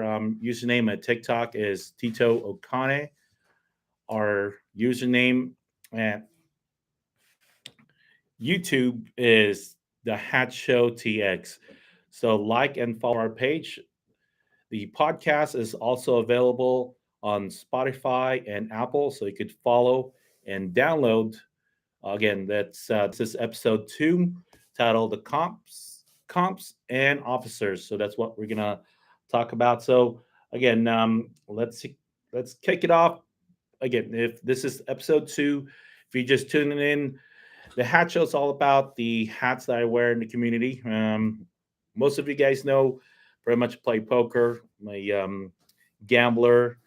username at TikTok is Tito Okane. Our username at YouTube is the Hat Show TX. So like and follow our page. The podcast is also available on Spotify and Apple, so you could follow and download. Again, this is episode 2, titled "The Comps and Officers." So that's what we're gonna talk about. So again, let's kick it off. Again, if this is episode 2, if you're just tuning in, the hat show is all about the hats that I wear in the community. Most of you guys know, pretty much play poker. My gambler.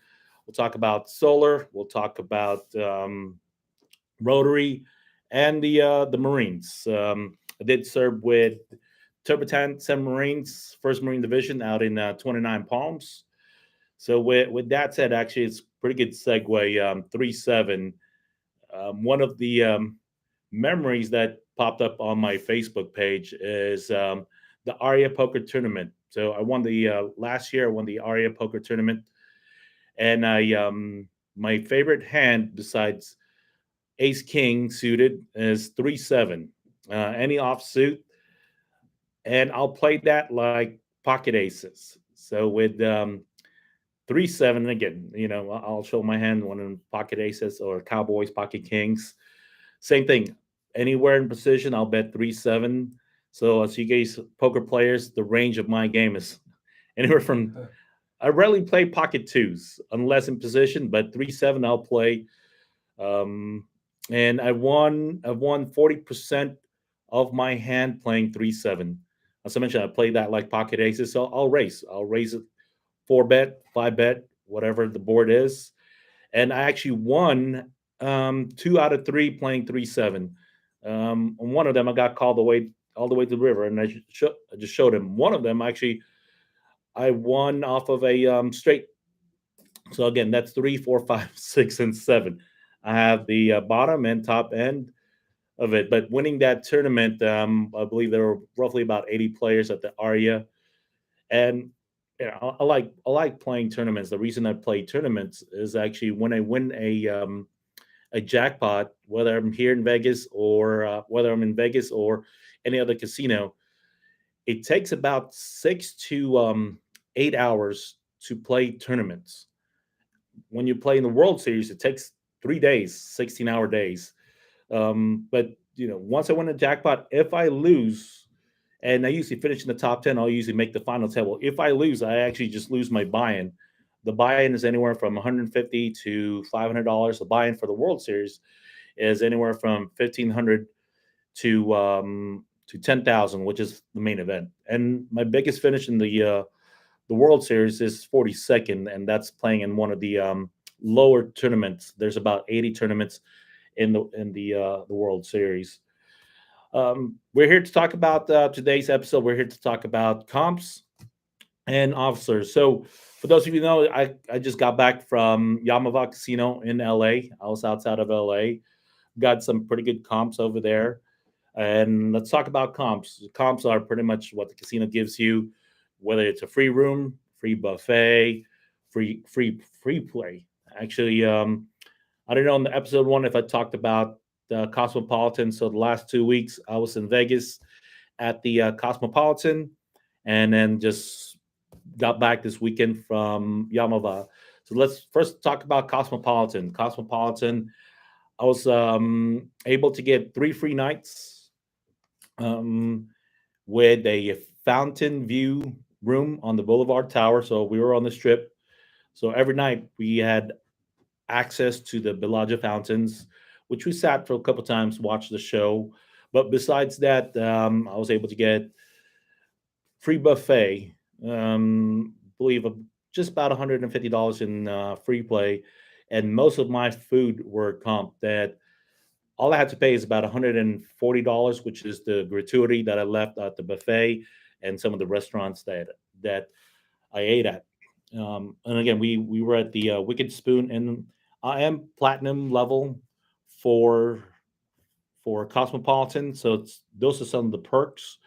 We'll talk about solar. We'll talk about Rotary, and the Marines. I did serve with Turbotan 7 Marines, First Marine Division, out in 29 Palms. So with that said, actually, it's pretty good segue. 3-7. One of the memories that popped up on my Facebook page is the Aria Poker Tournament. So I won the last year. I won the Aria Poker Tournament, and I my favorite hand besides Ace King suited is 3-7. Any offsuit, and I'll play that like pocket aces. So with 3-7, again, I'll show my hand one in pocket aces or Cowboys pocket kings. Same thing. Anywhere in position, I'll bet 3-7. So as you guys poker players, the range of my game is anywhere from. I rarely play pocket twos unless in position, but 3-7 I'll play. Um, and I've won 40% of my hand playing 3-7. As I mentioned, I play that like pocket aces, so I'll raise. I'll raise it 4 bet, 5 bet, whatever the board is. And I actually won 2 out of 3 playing 3-7. On one of them, I got called away all the way to the river, and I just showed him. One of them actually, I won off of a straight. So again, that's 3, 4, 5, 6, and 7. I have the bottom and top end of it. But winning that tournament, I believe there were roughly about 80 players at the Aria, and I like playing tournaments. The reason I play tournaments is actually when I win a jackpot, whether I'm here in Vegas or whether I'm in Vegas or any other casino, it takes about 6 to 8 hours to play tournaments. When you play in the World Series, it takes 3 days, 16-hour days. But once I win a jackpot, if I lose, and I usually finish in the top 10, I'll usually make the final table. If I lose, I actually just lose my buy-in. The buy-in is anywhere from 150 to $500. The buy-in for the World Series is anywhere from 1,500 to 10,000, which is the main event. And my biggest finish in the World Series is 42nd, and that's playing in one of the lower tournaments. There's about 80 tournaments in the World Series. We're here to talk about today's episode. We're here to talk about comps and officers. So, for those of you who know, I just got back from Yamava Casino in LA. I was outside of LA. Got some pretty good comps over there. And let's talk about comps. Comps are pretty much what the casino gives you, whether it's a free room, free buffet, free play. Actually, I don't know in the episode 1 if I talked about the Cosmopolitan. So the last 2 weeks I was in Vegas at the Cosmopolitan, and then just got back this weekend from Yamava. So let's first talk about Cosmopolitan. Cosmopolitan, I was able to get 3 free nights um, with a fountain view room on the Boulevard Tower. So we were on the strip. So every night we had access to the Bellagio fountains, which we sat for a couple times, watched the show. But besides that, I was able to get free buffet. Believe just about $150 in free play, and most of my food were comp. That all I had to pay is about $140, which is the gratuity that I left at the buffet and some of the restaurants that I ate at. And again, we were at the Wicked Spoon, and I am platinum level for Cosmopolitan. So those are some of the perks.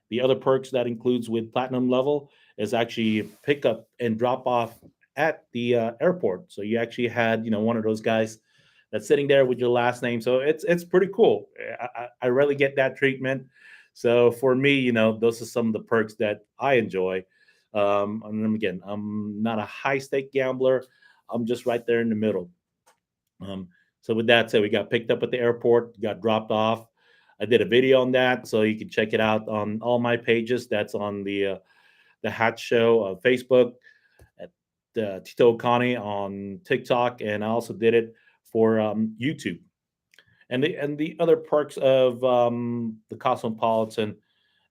The other perks that includes with platinum level is actually pick up and drop off at the airport. So you actually had, one of those guys that's sitting there with your last name. So it's pretty cool. I rarely get that treatment. So for me, those are some of the perks that I enjoy. And then again, I'm not a high stake gambler. I'm just right there in the middle. Um, so with that said, we got picked up at the airport, got dropped off. I did a video on that, so you can check it out on all my pages. That's on the Hat Show on Facebook, at Tito Connie on TikTok, and I also did it for YouTube. And the other perks of the Cosmopolitan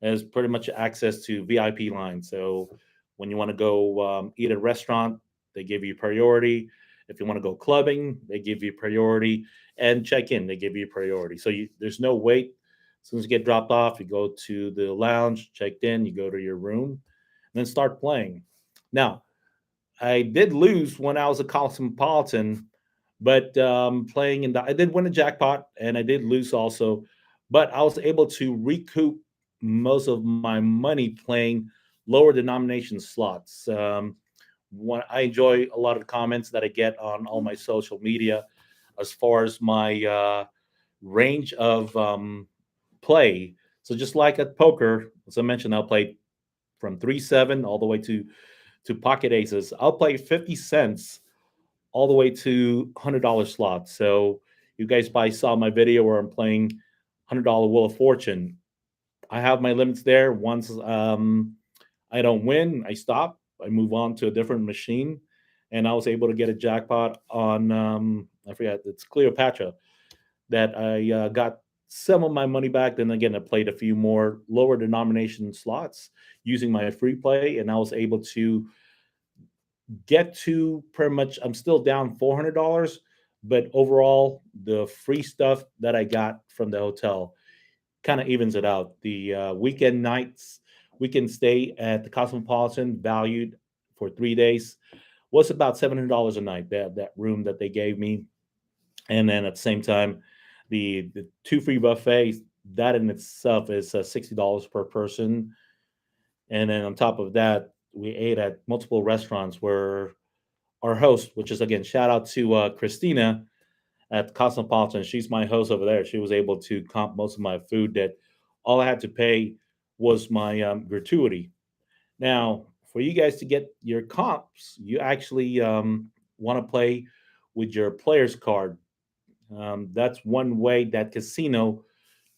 is pretty much access to VIP lines. So when you want to go eat at a restaurant, they give you priority. If you want to go clubbing, they give you priority, and check in, they give you priority. So there's no wait. As soon as you get dropped off, you go to the lounge, checked in, you go to your room, and then start playing. Now, I did lose when I was a Cosmopolitan, but playing I did win a jackpot and I did lose also, but I was able to recoup most of my money playing lower denomination slots. I enjoy a lot of the comments that I get on all my social media as far as my range of play. So just like at poker, as I mentioned, I'll play from 3-7 all the way to pocket aces. I'll play 50 cents all the way to $100 slots. So you guys probably saw my video where I'm playing $100 Wheel of Fortune. I have my limits there. Once I don't win, I stop. I move on to a different machine, and I was able to get a jackpot on I forget, it's Cleopatra, that I got some of my money back. Then again, I played a few more lower denomination slots using my free play, and I was able to get to pretty much. I'm still down $400, but overall, the free stuff that I got from the hotel kind of evens it out. The weekend stay at the Cosmopolitan, valued for 3 days, was about $700 a night. That room that they gave me, and then at the same time, the two free buffets, that in itself is $60 per person. And then on top of that, we ate at multiple restaurants where our host, which is again shout out to Christina at Cosmopolitan. She's my host over there. She was able to comp most of my food. That all I had to pay was my gratuity. Now, for you guys to get your comps, you actually want to play with your player's card. That's one way that casino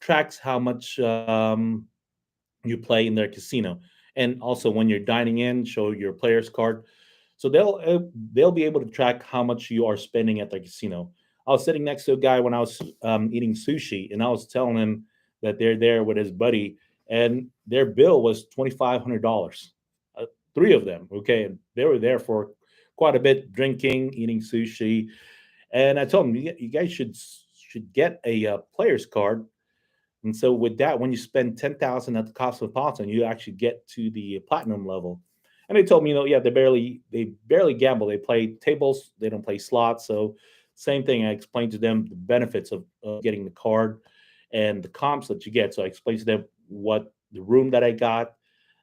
tracks how much you play in their casino, and also when you're dining in, show your player's card. So they'll be able to track how much you are spending at the casino. I was sitting next to a guy when I was eating sushi, and I was telling him that they're there with his buddy, and their bill was $2,500. Three of them, okay, and they were there for quite a bit, drinking, eating sushi, and I told them you guys should get a player's card. And so with that, when you spend 10,000 at the Cosmopolitan, you actually get to the platinum level. And they told me, yeah, they barely gamble. They play tables, they don't play slots. So same thing. I explained to them the benefits of getting the card and the comps that you get. So I explained to them what the room that I got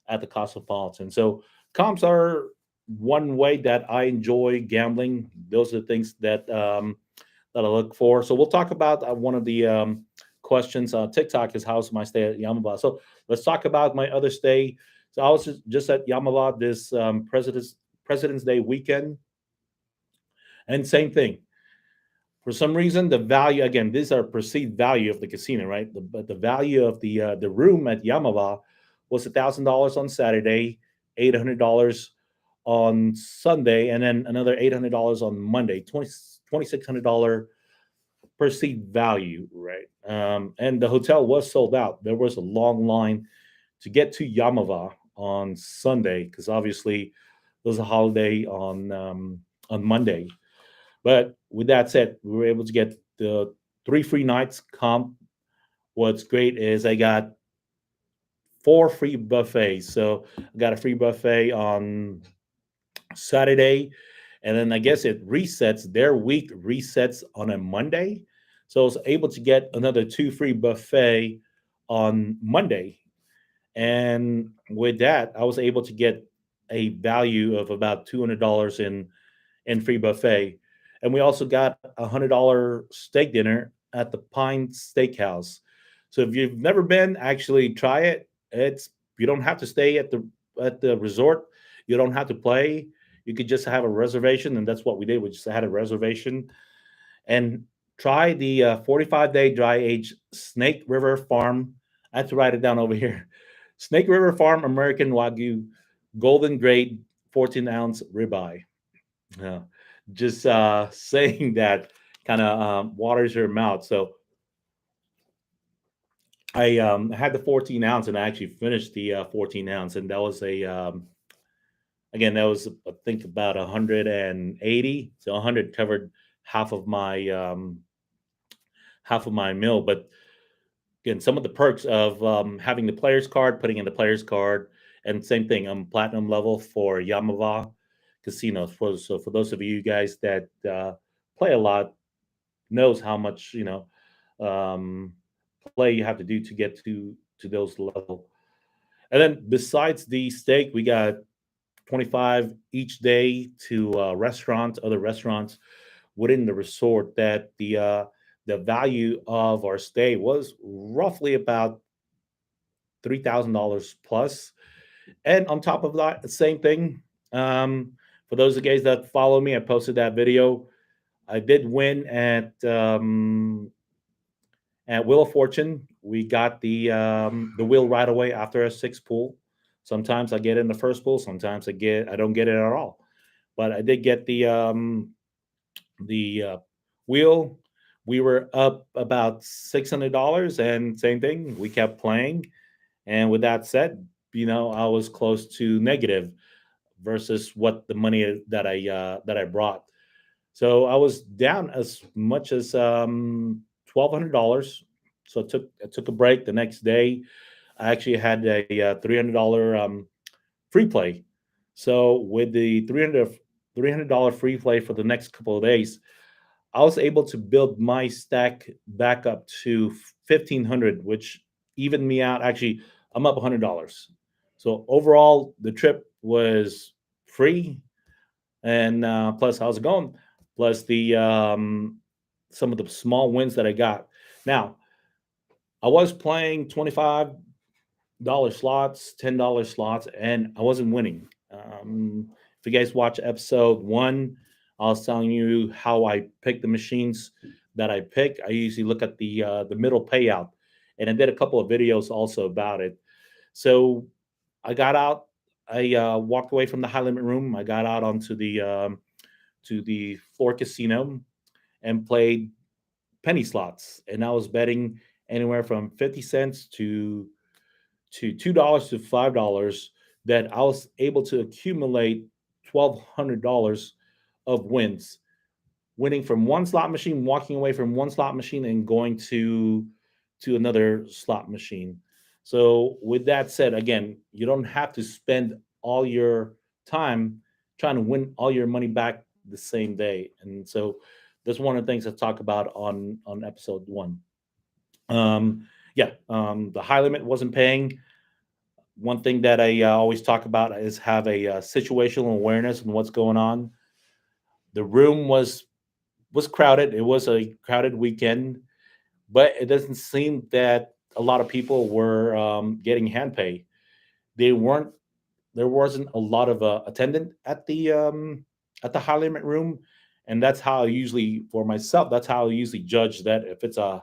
at the Cosmopolitan. So comps are one way that I enjoy gambling. Those are the things that I look for. So we'll talk about one of the questions. TikTok is how's my stay at Yamava. So let's talk about my other stay. So I was just at Yamava this President's Day weekend, and same thing. For some reason, the value again, these are perceived value of the casino, right? But the value of the room at Yamava was $1,000 on Saturday, $800 on Sunday, and then another $800 on Monday. $2,600 perceived value, right? And the hotel was sold out. There was a long line to get to Yamava on Sunday because obviously there was a holiday on Monday. But with that said, we were able to get the 3 free nights comp. What's great is I got 4 free buffets. So I got a free buffet on Saturday, and then I guess it resets. Their week resets on a Monday, so I was able to get another 2 free buffet on Monday, and with that, I was able to get a value of about $200 in free buffet, and we also got $100 steak dinner at the Pine Steakhouse. So if you've never been, actually try it. It's You don't have to stay at the resort. You don't have to play. You could just have a reservation, and that's what we did. We just had a reservation and try the 45-day dry age Snake River Farm. I have to write it down over here. Snake River Farm American Wagyu Golden Grade 14-ounce ribeye. Yeah. Just saying that kind of waters your mouth. So I had the 14 ounce and I actually finished the 14 ounce, and that was a again that was I think about 180. So 100 covered half of my meal. But again, some of the perks of having the player's card, putting in the player's card, and same thing. I'm platinum level for Yamava casinos. So for those of you guys that play a lot, knows how much um, play you have to do to get to those level. And then besides the steak, we got 25 each day to restaurants, other restaurants within the resort. That the value of our stay was roughly about $3,000 plus. And on top of that, the same thing. Um, for those of you guys that follow me, I posted that video. I did win at Wheel of Fortune. We got the wheel right away after a six pool. Sometimes I get in the first pool. Sometimes I don't get it at all. But I did get the wheel. We were up about $600, and same thing. We kept playing, and with that said, I was close to negative versus what the money that I brought. So I was down as much as $1,200. So I took a break the next day. I actually had a $300 free play. So with the $300 free play for the next couple of days, I was able to build my stack back up to 1,500, which evened me out. Actually, I'm up $100. So overall, the trip was free, and plus how's it going? Plus the some of the small wins that I got. Now I was playing $25 slots, $10 slots, and I wasn't winning. If you guys watch episode one, I was telling you how I pick the machines that I pick. I usually look at the middle payout, and I did a couple of videos also about it. So I got out. I walked away from the high limit room. I got out onto the floor casino and played penny slots, and I was betting anywhere from 50 cents to $2 to $5 that I was able to accumulate $1,200 of wins, winning from one slot machine, walking away from one slot machine, and going to another slot machine. So with that said, again, you don't have to spend all your time trying to win all your money back the same day. And so that's one of the things I talk about on episode one. The high limit wasn't paying. One thing that I always talk about is have a situational awareness on what's going on. The room was crowded. It was a crowded weekend, but it doesn't seem that a lot of people were getting hand pay. They weren't. There wasn't a lot of attendant at the high limit room, and that's how I usually for myself. That's how I usually judge that if it's a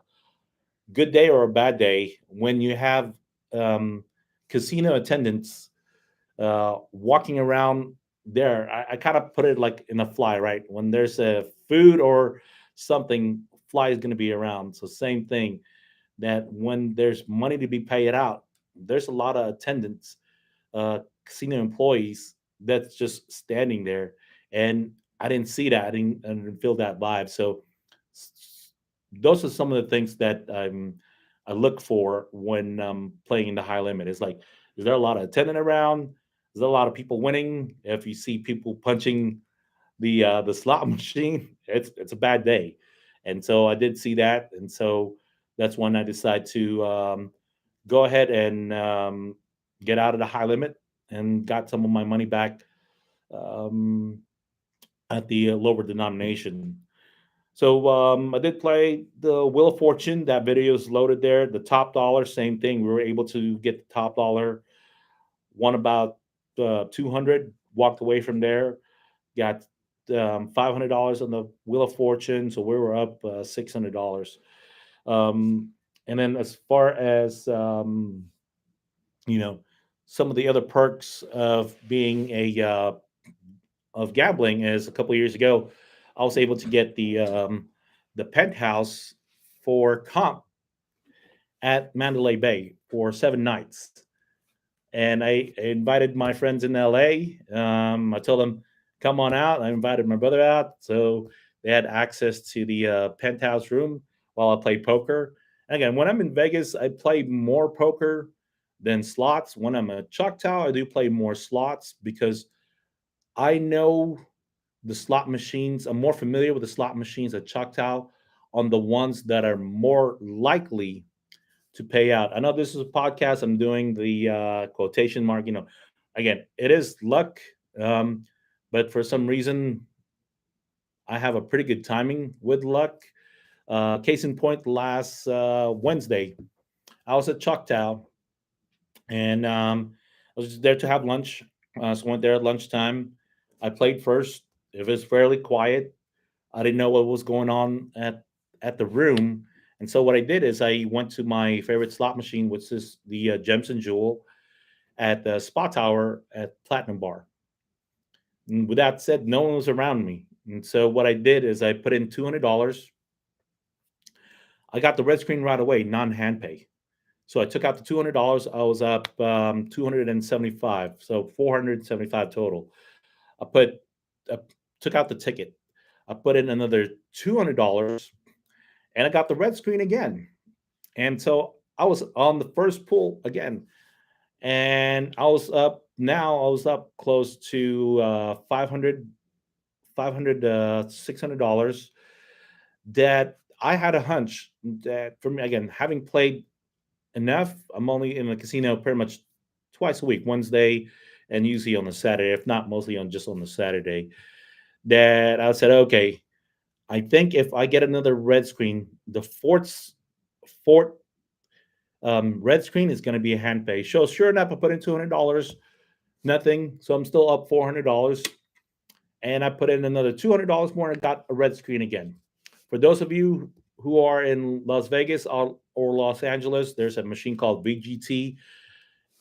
good day or a bad day when you have um, casino attendants walking around there. I kind of put it like in a fly, right? When there's a food or something, fly is going to be around. So same thing that when there's money to be paid out, there's a lot of attendants, casino employees that's just standing there, and I didn't see that. I didn't feel that vibe. So those are some of the things that I look for when playing in the high limit. It's like, is there a lot of attendant around? Is there a lot of people winning? If you see people punching the slot machine, it's a bad day. And so I did see that, and so that's when I decided to go ahead and get out of the high limit and got some of my money back um, at the lower denomination. So I did play the Wheel of Fortune. That video is loaded there. The top dollar, same thing. We were able to get the top dollar. Won about 200. Walked away from there. Got $500 on the Wheel of Fortune. So we were up $600. Um, and then as far as you know, some of the other perks of being a of gambling is a couple of years ago, I was able to get the penthouse for comp at Mandalay Bay for 7 nights. And I invited my friends in LA. I told them, come on out. I invited my brother out. So they had access to the penthouse room while I played poker. And again, when I'm in Vegas, I play more poker than slots. When I'm at Choctaw, I do play more slots because I know the slot machines. I'm more familiar with the slot machines at Choctaw on the ones that are more likely to pay out. I know this is a podcast. I'm doing the quotation mark. Again, it is luck, um, but for some reason, I have a pretty good timing with luck. Case in point, last Wednesday, I was at Choctaw, and I was just there to have lunch. So I went there at lunchtime. I played first. It was fairly quiet. I didn't know what was going on at the room, and so what I did is I went to my favorite slot machine, which is the Gems and Jewel at the Spa Tower at Platinum Bar. And with that said, no one was around me, and so what I did is I put in $200. I got the red screen right away, non-hand pay. So I took out the $200. I was up 275, so 475 total. I put I took out the ticket. I put in another $200 and I got the red screen again. And so I was on the first pull again, and I was up close to 500 $600 that I had a hunch that for me, again, having played enough, I'm only in the casino pretty much twice a week, Wednesday and usually on the Saturday, if not mostly on just on the Saturday, that I said, okay, I think if I get another red screen, the fourth red screen is going to be a hand pay. So sure enough, I put in $200, nothing. So I'm still up $400, and I put in another $200 more and got a red screen again. For those of you who are in Las Vegas or Los Angeles, there's a machine called VGT,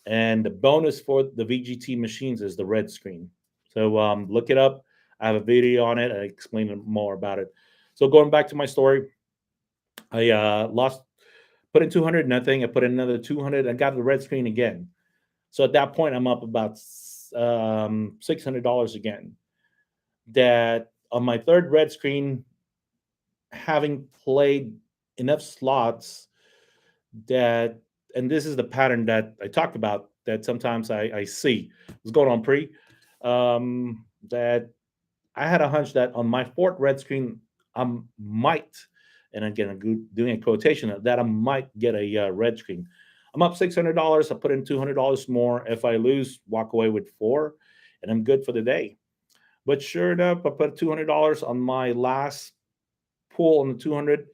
and the bonus for the VGT machines is the red screen. So look it up. I have a video on it. I explain more about it. So going back to my story, I put in 200, nothing. I put in another 200. I got the red screen again. So at that point, I'm up about $600 again. That on my third red screen, having played enough slots that, and this is the pattern that I talked about that sometimes I see. What's going on, Pre? That I had a hunch that on my fourth red screen, I might, and again, I'm doing a quotation, that I might get a red screen. I'm up $600. I put in $200 more. If I lose, walk away with four, and I'm good for the day. But sure enough, I put $200 on my last pool on the 200,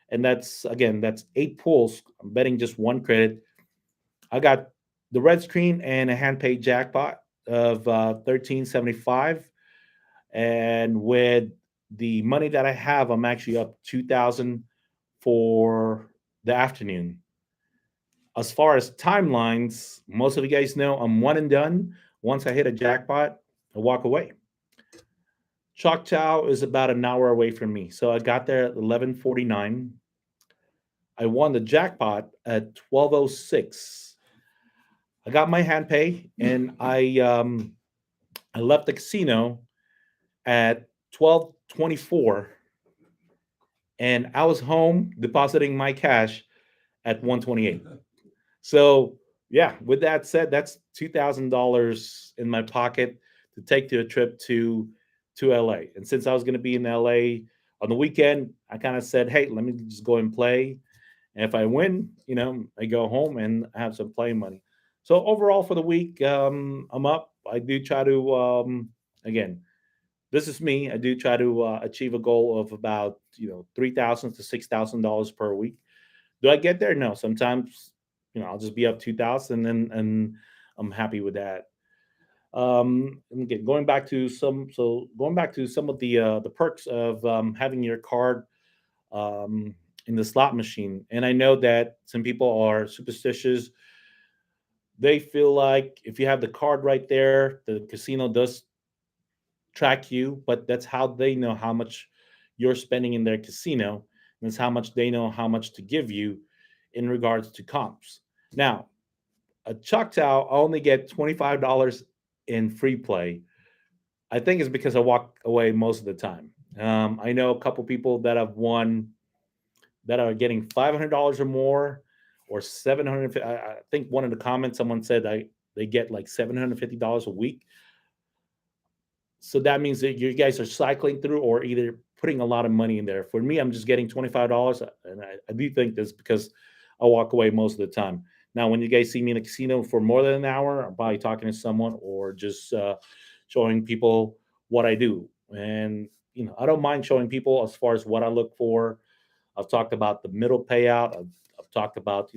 and that's 8 pools. I'm betting just one credit. I got the red screen and a hand paid jackpot of 1375, and with the money that I have, I'm actually up 2,000 for the afternoon. As far as timelines, most of you guys know I'm one and done. Once I hit a jackpot, I walk away. Choctaw is about an hour away from me, so I got there at 11:49. I won the jackpot at 12:06. I got my hand pay, and I left the casino at 12:24, and I was home depositing my cash at 128. So yeah, with that said, that's $2,000 in my pocket to take to a trip to LA. And since I was going to be in LA on the weekend, I kind of said, hey, let me just go and play. And if I win, I go home and have some play money. So overall for the week, I'm up. I do try to again. This is me. I do try to achieve a goal of about $3,000 to $6,000 per week. Do I get there? No. Sometimes I'll just be up 2,000 and I'm happy with that. And again, going back to some of the perks of having your card um, in the slot machine. And I know that some people are superstitious. They feel like if you have the card right there, the casino does track you, but that's how they know how much you're spending in their casino. And that's how much they know how much to give you in regards to comps. Now, a Choctaw, I only get $25 in free play. I think it's because I walk away most of the time. I know a couple people that have won that are getting $500 or more, or 700. I think one of the comments someone said they get like $750 a week. So that means that you guys are cycling through or either putting a lot of money in there. For me, I'm just getting $25, and I do think this because I walk away most of the time. Now, when you guys see me in a casino for more than an hour, I'm probably talking to someone or just showing people what I do. And I don't mind showing people as far as what I look for. I've talked about the middle payout. I've talked about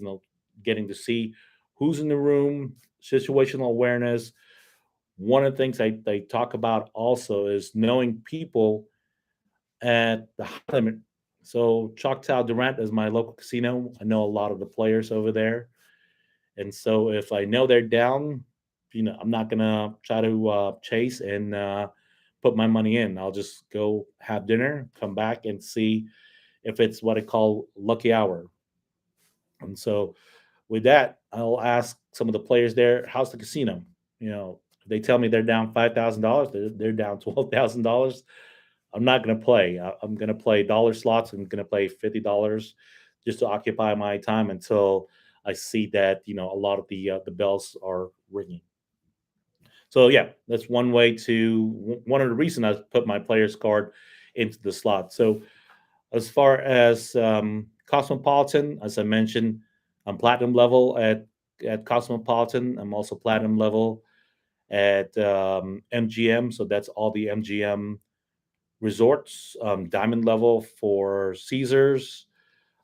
getting to see who's in the room, situational awareness. One of the things they talk about also is knowing people at the high limit. So Choctaw Durant is my local casino. I know a lot of the players over there, and so if I know they're down, I'm not gonna try to chase and put my money in. I'll just go have dinner, come back, and see if it's what I call lucky hour. And so with that, I'll ask some of the players there, how's the casino? If they tell me they're down $5,000, they're down $12,000. I'm not going to play. I'm going to play dollar slots. I'm going to play $50 just to occupy my time until I see that a lot of the bells are ringing. So yeah, that's one way to one of the reasons I put my player's card into the slot. So as far as Cosmopolitan, as I mentioned, I'm platinum level at Cosmopolitan. I'm also platinum level at MGM. So that's all the MGM resorts. Diamond level for Caesars.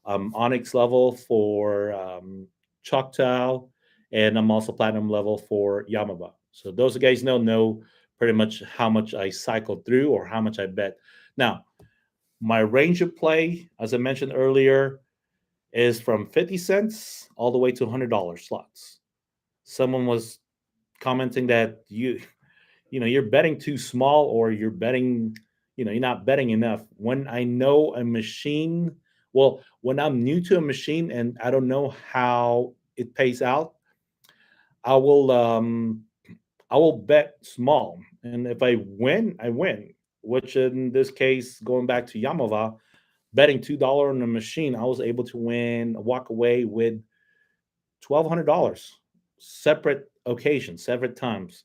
Onyx level for Choctaw, and I'm also platinum level for Yamava. So those guys know pretty much how much I cycled through or how much I bet. Now, my range of play, as I mentioned earlier, is from 50 cents all the way to $100 slots. Someone was commenting that you're betting too small, or you're betting, you're not betting enough. When I know a machine, well, when I'm new to a machine and I don't know how it pays out, I will I will bet small. And if I win, I win. Which in this case, going back to Yamava, betting $2 on the machine, I was able to walk away with $1,200, separate occasions, separate times.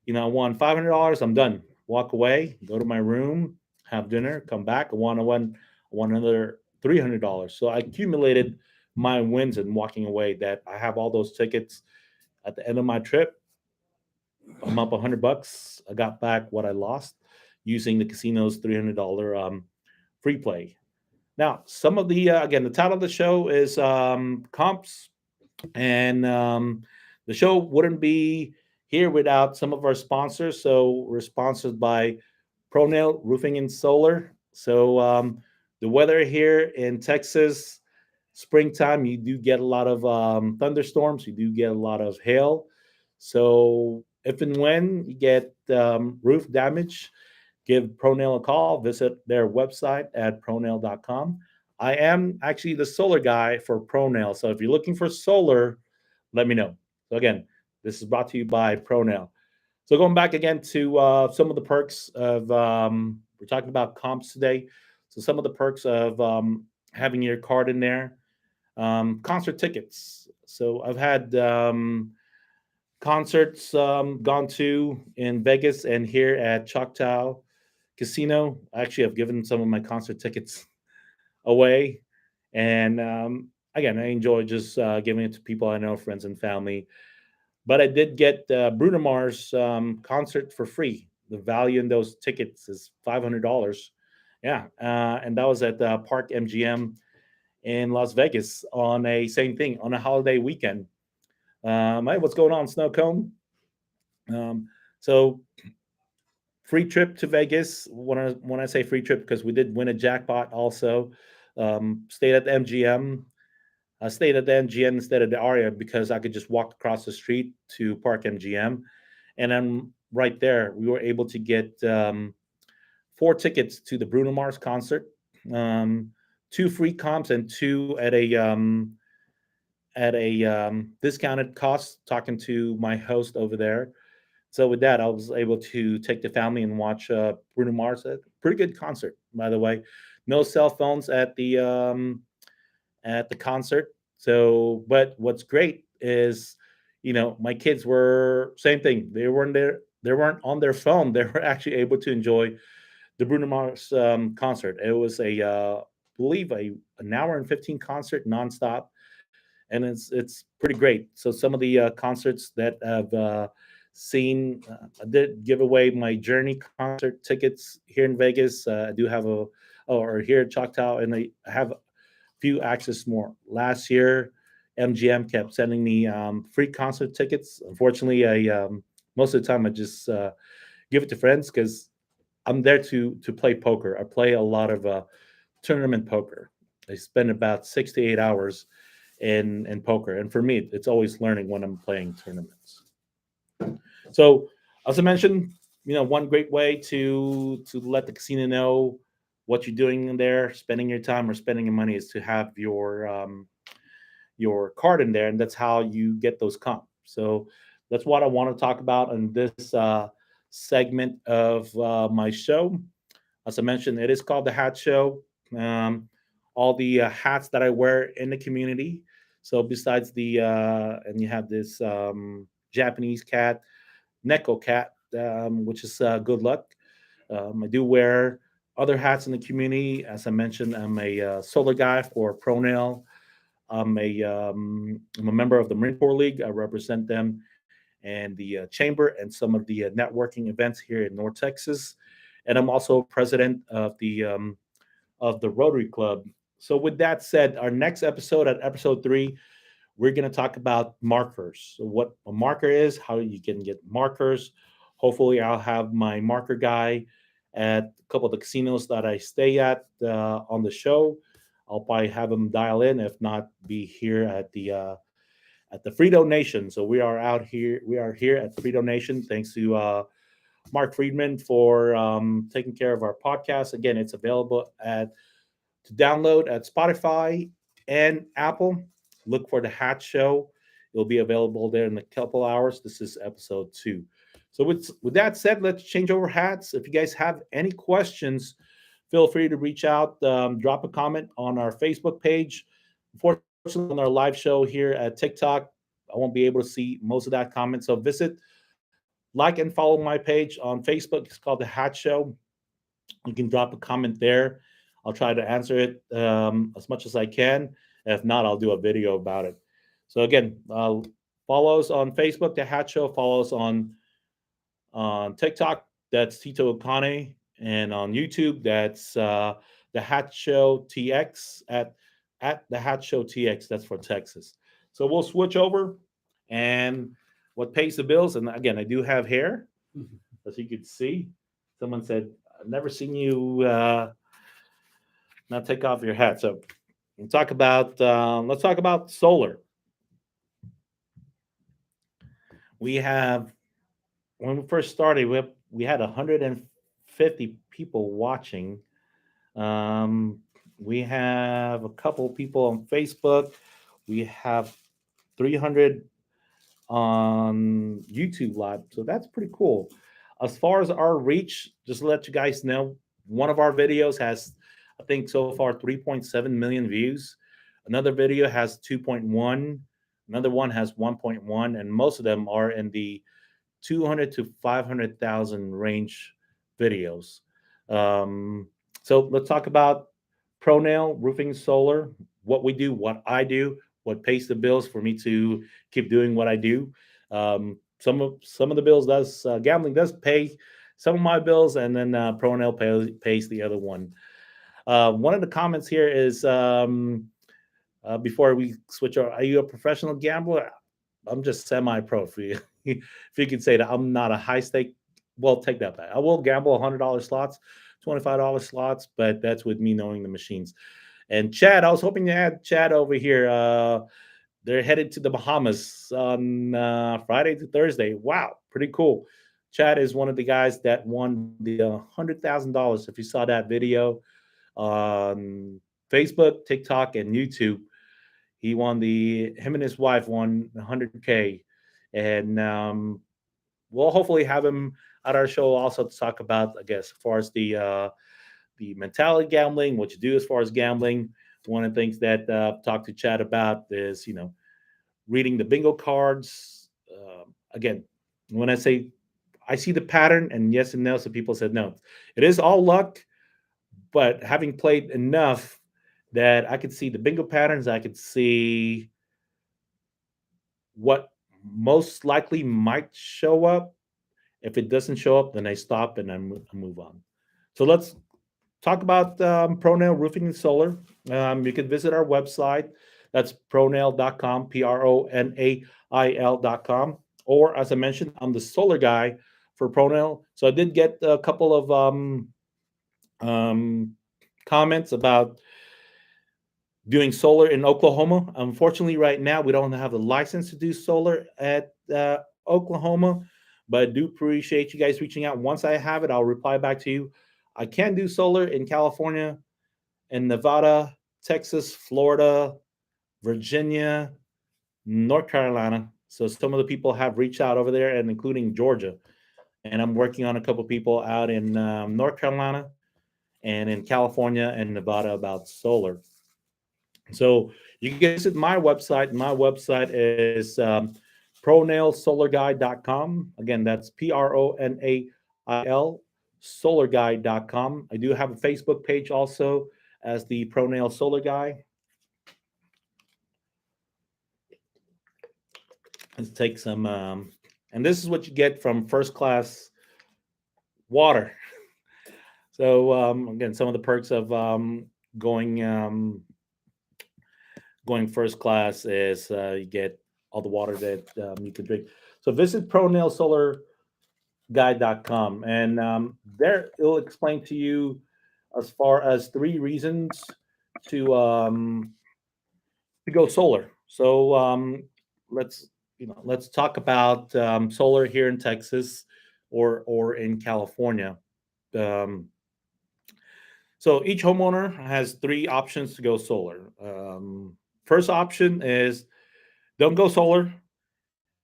I won $500. I'm done. Walk away, go to my room, have dinner, come back. I won another $300. So I accumulated my wins and walking away. That I have all those tickets at the end of my trip. I'm up $100. I got back what I lost using the casino's $300 free play. Now, some of the again, the title of the show is comps, and the show wouldn't be here without some of our sponsors. So we're sponsored by Pronail Roofing and Solar. So the weather here in Texas, springtime, you do get a lot of thunderstorms. You do get a lot of hail. So if and when you get roof damage, give Pronail a call. Visit their website at pronail.com. I am actually the solar guy for Pronail. So if you're looking for solar, let me know. So again, this is brought to you by Pronail. So going back again to some of the perks of we're talking about comps today. So some of the perks of having your card in there, concert tickets. So I've had concerts gone to in Vegas and here at Choctaw Casino. Actually, I've given some of my concert tickets away, and again, I enjoy just giving it to people I know, friends and family. but I did get Bruno Mars concert for free. The value in those tickets is $500. Yeah, and that was at Park MGM in Las Vegas on a same thing on a holiday weekend. Hey, what's going on, Snow Cone? Um, so free trip to Vegas. When I say free trip, because we did win a jackpot also. Stayed at the MGM. I stayed at the MGM instead of the Aria because I could just walk across the street to Park MGM, and then right there we were able to get four tickets to the Bruno Mars concert, two free comps and two at a discounted cost. Talking to my host over there, so with that, I was able to take the family and watch Bruno Mars. A pretty good concert, by the way. No cell phones at the concert. So, but what's great is, my kids were same thing. They weren't there. They weren't on their phone. They were actually able to enjoy the Bruno Mars concert. It was believe an hour and 15 concert nonstop, and it's pretty great. So some of the concerts that I've seen, I did give away my Journey concert tickets here in Vegas. I do have or here at Choctaw, and I have a few access more. Last year, MGM kept sending me free concert tickets. Unfortunately, I most of the time I just give it to friends because I'm there to play poker. I play a lot of tournament poker. I spend about 6 to 8 hours in poker, and for me, it's always learning when I'm playing tournaments. So, as I mentioned, one great way to let the casino know what you're doing in there, spending your time or spending your money, is to have your card in there, and that's how you get those comps. So that's what I want to talk about in this segment of my show. As I mentioned, it is called the Hat Show. Um, all the hats that I wear in the community. So besides and you have this Japanese cat, Neko cat, which is good luck. I do wear other hats in the community. As I mentioned, I'm a solar guy for Pronail. I'm a member of the Marine Corps League. I represent them and the chamber and some of the networking events here in North Texas. And I'm also president of the Rotary Club. So, with that said, our next episode, at episode 3, we're going to talk about markers. So what a marker is, how you can get markers. Hopefully, I'll have my marker guy at a couple of the casinos that I stay on the show. I'll probably have him dial in, if not, be here at the Frito Nation. So we are out here. We are here at Frito Nation. Thanks to Mark Friedman for taking care of our podcast. Again, it's available to download at Spotify and Apple. Look for the Hat Show. It'll be available there in a couple hours. This is episode 2. So with that said, let's change over hats. If you guys have any questions, feel free to reach out. Drop a comment on our Facebook page. Unfortunately, on our live show here at TikTok, I won't be able to see most of that comment. So like and follow my page on Facebook. It's called The Hat Show. You can drop a comment there. I'll try to answer it as much as I can. If not, I'll do a video about it. So again, follow us on Facebook, The Hat Show. Follow us on TikTok. That's Tito Okane. And on YouTube, that's The Hat Show TX at The Hat Show TX. That's for Texas. So we'll switch over. And what pays the bills? And again, I do have hair, as you can see. Someone said, I've never seen you not take off your hat. So let's talk about solar. We have, when we first started, we had 150 people watching. We have a couple people on Facebook. We have 300 on YouTube Live. So that's pretty cool. As far as our reach, just to let you guys know, one of our videos has, I think so far, 3.7 million views. Another video has 2.1. Another one has 1.1. And most of them are in the 200 to 500,000 range videos. So let's talk about Pronail Roofing Solar, what we do, what I do, what pays the bills for me to keep doing what I do. Some of the bills does gambling does pay some of my bills, and then Pronel pays the other one. One of the comments here is before we switch over, are you a professional gambler? I'm just semi-pro. For you, if you could say that I'm not a high stake, well, take that back. I will gamble $100 slots, $25 slots, but that's with me knowing the machines. And Chad, I was hoping to add Chad over here. They're headed to the Bahamas on Friday to Thursday. Wow, pretty cool. Chad is one of the guys that won the $100,000. If you saw that video on Facebook, TikTok, and YouTube, he won him and his wife won 100K. And we'll hopefully have him at our show also to talk about, I guess, as far as the mentality gambling, what you do as far as gambling. One of the things that I've talked to Chad about is, reading the bingo cards. Again, when I say I see the pattern and yes and no, so people said no. It is all luck, but having played enough that I could see the bingo patterns, I could see what most likely might show up. If it doesn't show up, then I stop and I move on. So let's talk about Pronail Roofing and Solar. You can visit our website. That's pronail.com, Pronail.com. Or as I mentioned, I'm the solar guy for Pronail. So I did get a couple of comments about doing solar in Oklahoma. Unfortunately, right now, we don't have the license to do solar at Oklahoma, but I do appreciate you guys reaching out. Once I have it, I'll reply back to you. I can do solar in California, in Nevada, Texas, Florida, Virginia, North Carolina. So some of the people have reached out over there, and including Georgia. And I'm working on a couple of people out in North Carolina and in California and Nevada about solar. So you can visit my website. My website is pronailsolarguy.com. Again, that's Pronail solarguy.com. I do have a Facebook page also as the Pronail Solar Guy. Let's take some, and this is what you get from first class water. So again, some of the perks of going first class is you get all the water that you can drink. So visit pronailsolarguy.com, and there it'll explain to you as far as 3 reasons to go solar. So let's talk about solar here in Texas or in California. So each homeowner has 3 options to go solar. First option is don't go solar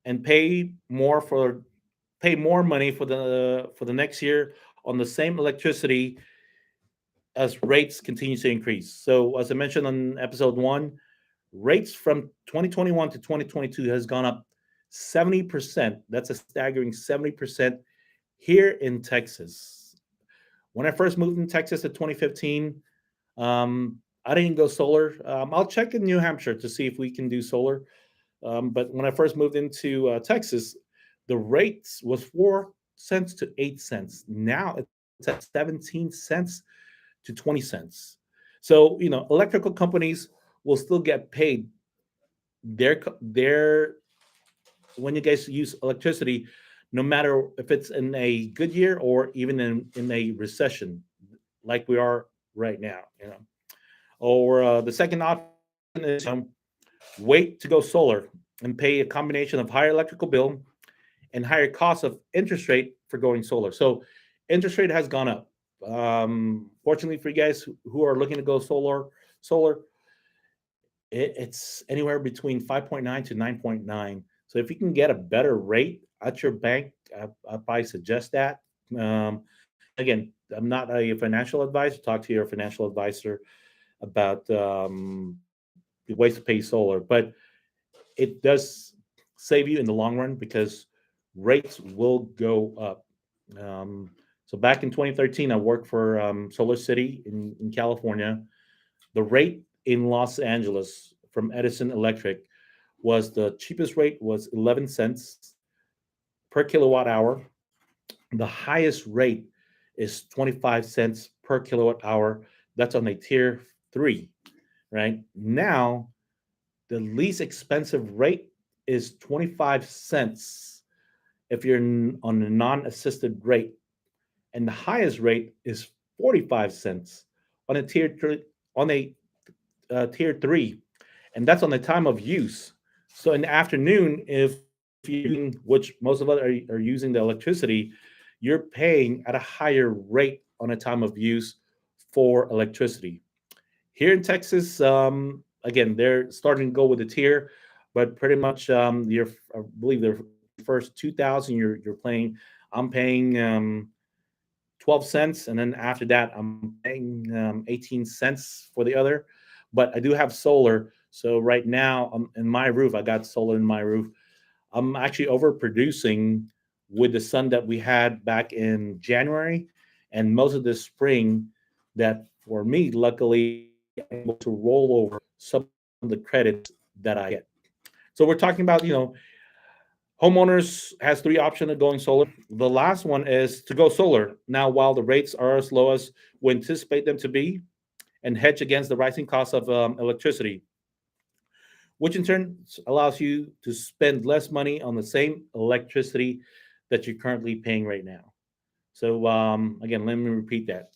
and pay more money for the next year on the same electricity as rates continue to increase. So as I mentioned on episode 1, rates from 2021 to 2022 has gone up 70%. That's a staggering 70% here in Texas. When I first moved in Texas in 2015, I didn't go solar. I'll check in New Hampshire to see if we can do solar. But when I first moved into Texas, the rates was 4 cents to 8 cents. Now it's at 17 cents to 20 cents. So, electrical companies will still get paid their when you guys use electricity, no matter if it's in a good year or even in a recession like we are right now. Or the second option is wait to go solar and pay a combination of higher electrical bill and higher cost of interest rate for going solar. So interest rate has gone up. Fortunately for you guys who are looking to go solar, it's anywhere between 5.9 to 9.9. So if you can get a better rate at your bank, I probably suggest that. Again, I'm not a financial advisor. Talk to your financial advisor about the ways to pay solar, but it does save you in the long run because rates will go up. So back in 2013, I worked for Solar City in California. The rate in Los Angeles from Edison Electric was the cheapest rate was 11 cents, per kilowatt hour. The highest rate is 25 cents per kilowatt hour. That's on a tier 3, right? Now, the least expensive rate is 25 cents if you're on a non-assisted rate, and the highest rate is 45 cents on a tier 3, and that's on the time of use. So in the afternoon, if you're using, which most of us are using the electricity, you're paying at a higher rate on a time of use for electricity. Here in Texas, again, they're starting to go with the tier, but pretty much, I believe the first 2,000 you're paying. I'm paying 12 cents, and then after that, I'm paying 18 cents for the other. But I do have solar, so right now, in my roof, I got solar in my roof. I'm actually overproducing with the sun that we had back in January and most of the spring. That for me, luckily, I'm able to roll over some of the credits that I get. So we're talking about, homeowners has three options of going solar. The last one is to go solar. Now, while the rates are as low as we anticipate them to be, and hedge against the rising cost of electricity, which in turn allows you to spend less money on the same electricity that you're currently paying right now. So again, let me repeat that.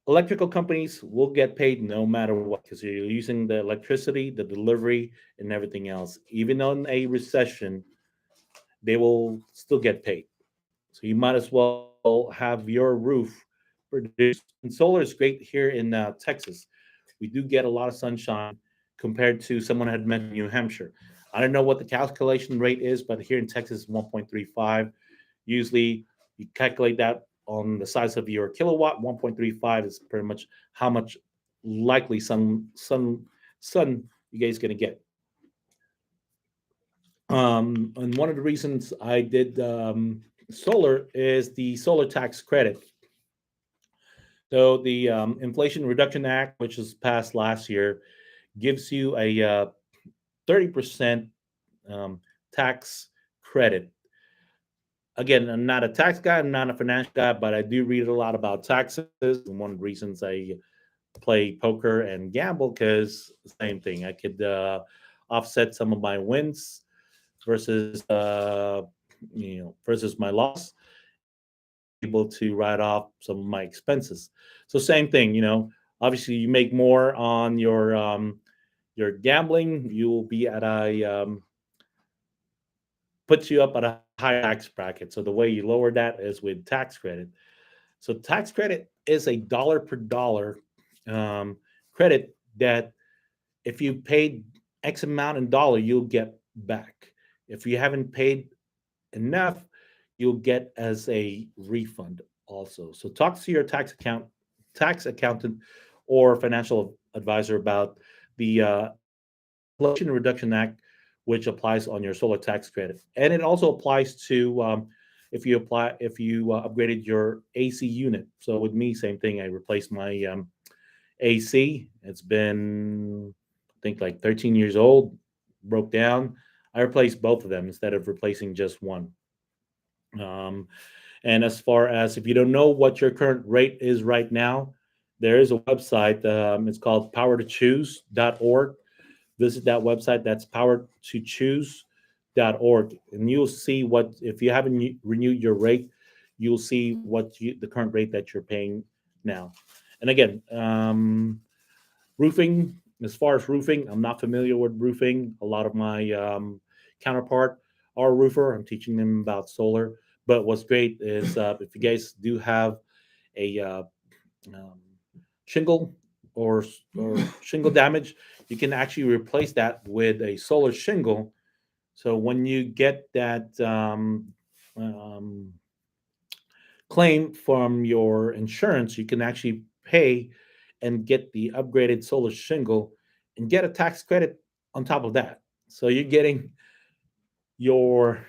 Electrical companies will get paid no matter what because you're using the electricity, the delivery, and everything else. Even on a recession, they will still get paid. So you might as well have your roof produced. And solar is great here in Texas. We do get a lot of sunshine compared to someone had mentioned New Hampshire. I don't know what the calculation rate is, but here in Texas, 1.35. Usually, you calculate that on the size of your kilowatt. 1.35 is pretty much how much likely sun you guys going to get. And one of the reasons I did solar is the solar tax credit. So the Inflation Reduction Act, which was passed last year, gives you a 30% um, tax credit. Again, I'm not a tax guy, I'm not a financial guy, but I do read a lot about taxes. And one of the reasons I play poker and gamble because same thing. I could offset some of my wins versus versus my loss, able to write off some of my expenses. So same thing. Obviously you make more on your gambling, you will be at a puts you up at a higher tax bracket. So the way you lower that is with tax credit. So tax credit is a dollar per dollar um, credit that if you paid X amount in dollar, you'll get back. If you haven't paid enough, you'll get as a refund also. So talk to your tax accountant, or financial advisor about the Inflation Reduction Act, which applies on your solar tax credit, and it also applies to if you upgraded your AC unit. So with me, same thing. I replaced my AC. It's been I think like 13 years old, broke down. I replaced both of them instead of replacing just one. Um, and as far as if you don't know what your current rate is right now, there is a website. It's called powertochoose.org. Visit that website. That's powertochoose.org. And you'll see what, if you haven't renewed your rate, you'll see the current rate that you're paying now. And again, roofing, as far as roofing, I'm not familiar with roofing. A lot of my counterpart are a roofer. I'm teaching them about solar. But what's great is if you guys do have a um, shingle or shingle damage, you can actually replace that with a solar shingle. So when you get that um, claim from your insurance, you can actually pay and get the upgraded solar shingle and get a tax credit on top of that. So you're getting your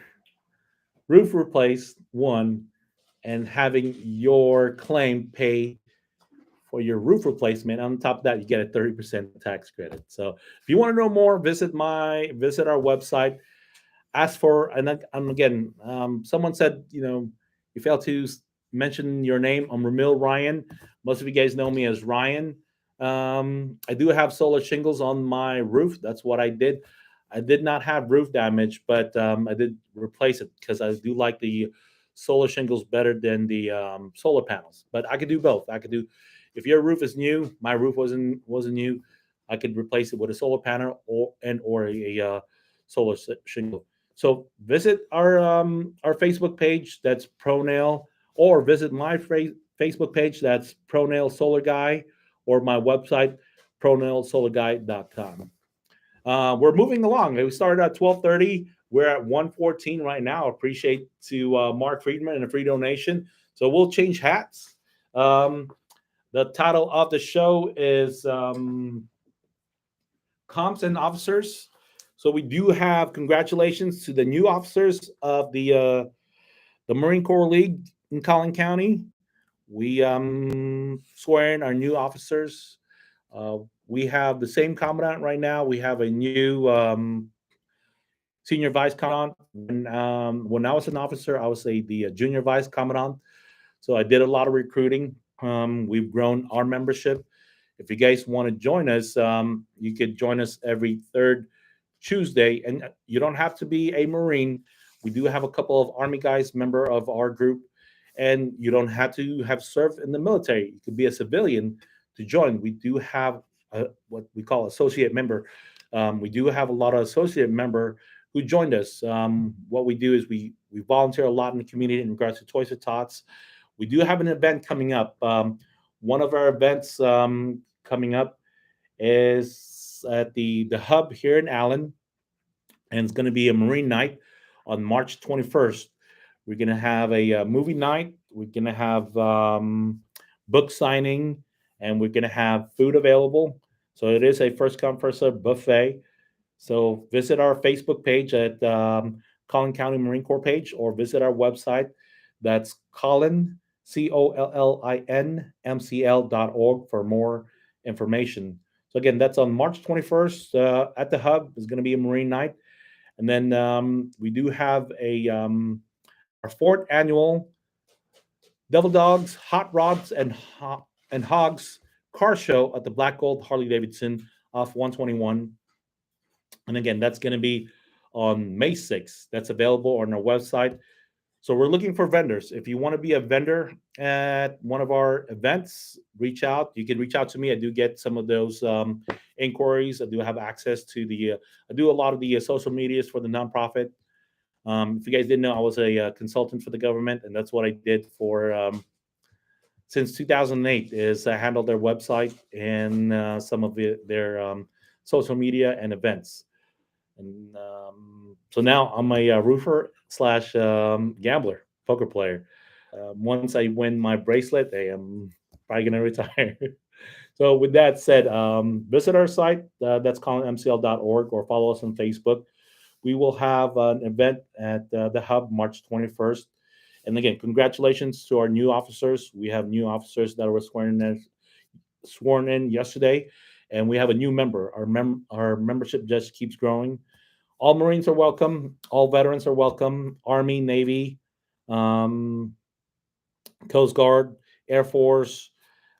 roof replaced, one, and having your claim pay for your roof replacement. On top of that, you get a 30% tax credit. So if you want to know more, visit our website. As for, and again, someone said, you failed to mention your name. I'm Ramil Ryan. Most of you guys know me as Ryan. I do have solar shingles on my roof. That's what I did. I did not have roof damage, but I did replace it because I do like the solar shingles better than the solar panels. But I could do both. I could do, if your roof is new, my roof wasn't new, I could replace it with a solar panel or a solar shingle. So visit our Facebook page. That's Pronail, or visit my Facebook page. That's Pronail Solar Guy, or my website pronailsolarguy.com. We're moving along. We started at 12:30. We're at 1:14 right now. Appreciate to Mark Friedman and a free donation. So we'll change hats. The title of the show is Comps and Officers. So we do have congratulations to the new officers of the Marine Corps League in Collin County. We swear in our new officers. We have the same commandant right now. We have a new senior vice commandant. When I was an officer, I was the junior vice commandant. So I did a lot of recruiting. We've grown our membership. If you guys want to join us, you could join us every third Tuesday, and you don't have to be a Marine. We do have a couple of Army guys member of our group, and you don't have to have served in the military. You could be a civilian to join. We do have what we call associate member. We do have a lot of associate member who joined us. What we do is we volunteer a lot in the community in regards to Toys for Tots. We do have an event coming up. One of our events coming up is at the hub here in Allen, and it's going to be a Marine night on March 21st. We're going to have a movie night. We're going to have book signing, and we're going to have food available. So it is a first come first serve buffet. So visit our Facebook page at Collin County Marine Corps page, or visit our website. That's Collin, COLLIN, MCL.org for more information. So again, that's on March 21st at the hub. It's going to be a Marine night. And then we do have our fourth annual Devil Dogs, Hot Rods, and Hogs car show at the Black Gold Harley Davidson off 121. And again, that's going to be on May 6th. That's available on our website. So we're looking for vendors. If you want to be a vendor at one of our events, reach out. You can reach out to me. I do get some of those inquiries. I do have access to I do a lot of the social medias for the nonprofit. If you guys didn't know, I was a consultant for the government, and that's what I did for since 2008. Is I handled their website and some of their social media and events. And so now I'm a roofer slash gambler, poker player. Once I win my bracelet, I am probably going to retire. So with that said, visit our site. That's collinmcl.org, or follow us on Facebook. We will have an event at the hub March 21st. And again, congratulations to our new officers. We have new officers that were sworn in yesterday, and we have a new member. Our membership just keeps growing. All Marines are welcome. All veterans are welcome. Army, Navy, Coast Guard, Air Force,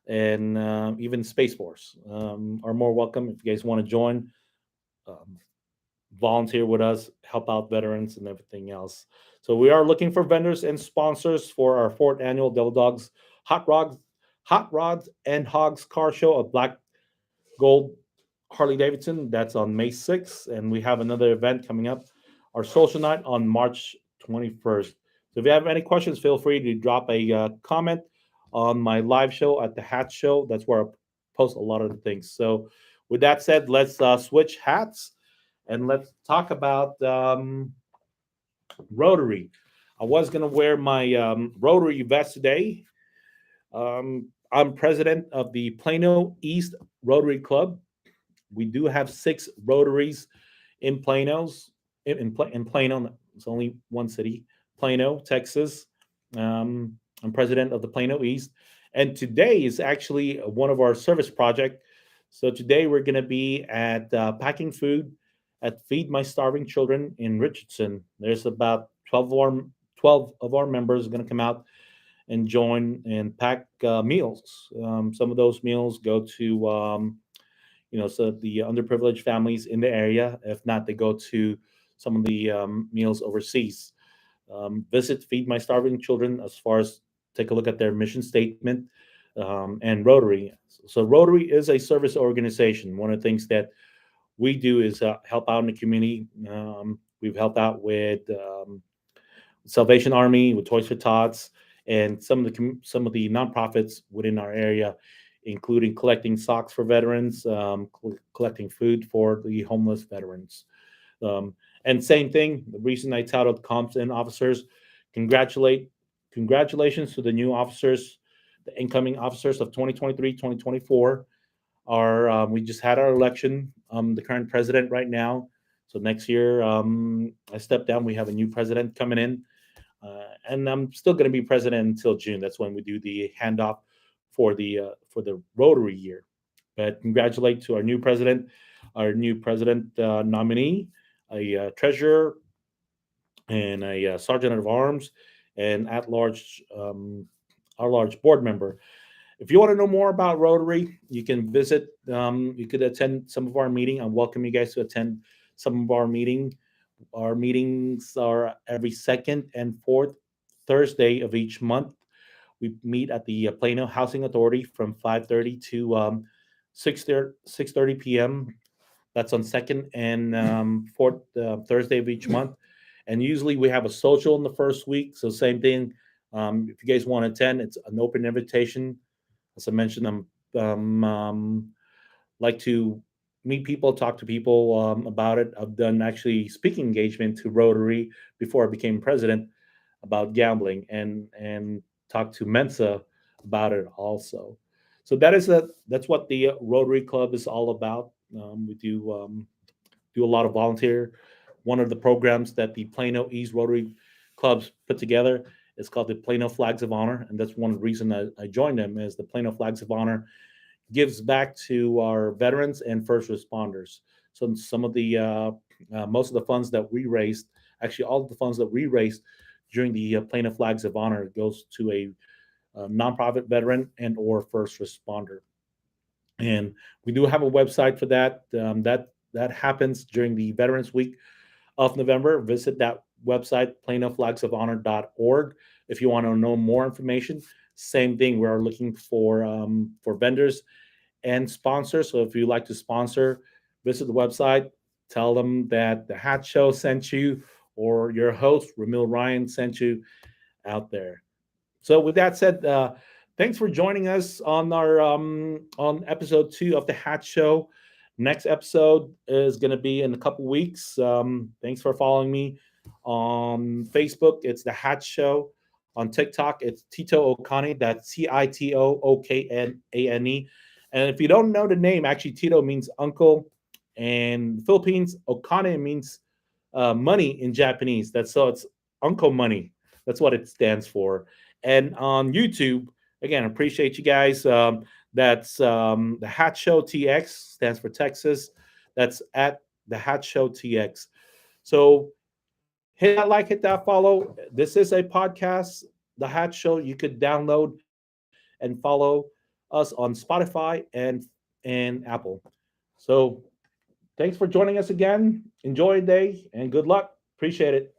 and even Space Force are more welcome. If you guys want to join, volunteer with us, help out veterans and everything else. So we are looking for vendors and sponsors for our fourth annual Devil Dogs Hot Rods and Hogs car show at Black Gold Harley Davidson. That's on May 6th. And we have another event coming up, our social night on March 21st. So if you have any questions, feel free to drop a comment on my live show at the Hat Show. That's where I post a lot of the things. So with that said, let's switch hats and let's talk about Rotary. I was going to wear my Rotary vest today. I'm president of the Plano East Rotary Club. We do have 6 Rotaries in Plano's in Plano. It's only one city, Plano, Texas. I'm president of the Plano East, and today is actually one of our service project. So today we're going to be at packing food at Feed My Starving Children in Richardson. There's about 12 of our members going to come out and join and pack meals. Some of those meals go to so the underprivileged families in the area. If not, they go to some of the meals overseas. Visit Feed My Starving Children as far as take a look at their mission statement and Rotary. So Rotary is a service organization. One of the things that we do is help out in the community. We've helped out with Salvation Army, with Toys for Tots, and some of the nonprofits within our area, including collecting socks for veterans, collecting food for the homeless veterans. Um, and same thing. The reason I titled Compton officers, congratulate, congratulations to the new officers, the incoming officers of 2023, 2024. We just had our election. The current president right now. So next year, I step down. We have a new president coming in, and I'm still going to be president until June. That's when we do the handoff for the Rotary year. But congratulate to our new president nominee, a treasurer, and a sergeant of arms, and at large, our large board member. If you want to know more about Rotary, you can visit. You could attend some of our meeting. I welcome you guys to attend some of our meeting. Our meetings are every second and fourth Thursday of each month. We meet at the Plano Housing Authority from 5:30 to 6:30 p.m. That's on second and fourth Thursday of each month. And usually we have a social in the first week. So same thing. If you guys want to attend, it's an open invitation. As I mentioned, I'm like to meet people, talk to people about it. I've done actually speaking engagement to Rotary before I became president about gambling, and talk to Mensa about it also. So that's what the Rotary Club is all about. We do a lot of volunteer. One of the programs that the Plano East Rotary Clubs put together is called the Plano Flags of Honor, and that's one of the reasons I joined them. Is the Plano Flags of Honor gives back to our veterans and first responders. So some of the most of the funds that we raised, actually all of the funds that we raised during the Plano Flags of Honor goes to a nonprofit veteran and or first responder. And we do have a website for that. That happens during the Veterans Week of November. Visit that website, planoflagsofhonor.org, if you want to know more information. Same thing, we're looking for vendors and sponsors. So if you'd like to sponsor, visit the website, tell them that the Hat Show sent you or your host, Ramil Ryan, sent you out there. So with that said, thanks for joining us on our on episode 2 of the Hat Show. Next episode is going to be in a couple weeks. Thanks for following me on Facebook. It's the Hat Show. On TikTok, it's Tito Okane. That's Titooknane. And if you don't know the name, actually Tito means uncle, and the Philippines Okane means money in Japanese. That's so it's Uncle Money. That's what it stands for. And on YouTube, again, appreciate you guys. That's the Hat Show TX stands for Texas. That's at the Hat Show TX. So hit that like, hit that follow. This is a podcast, the Hat Show. You could download and follow us on Spotify and Apple. So thanks for joining us again. Enjoy the day and good luck. Appreciate it.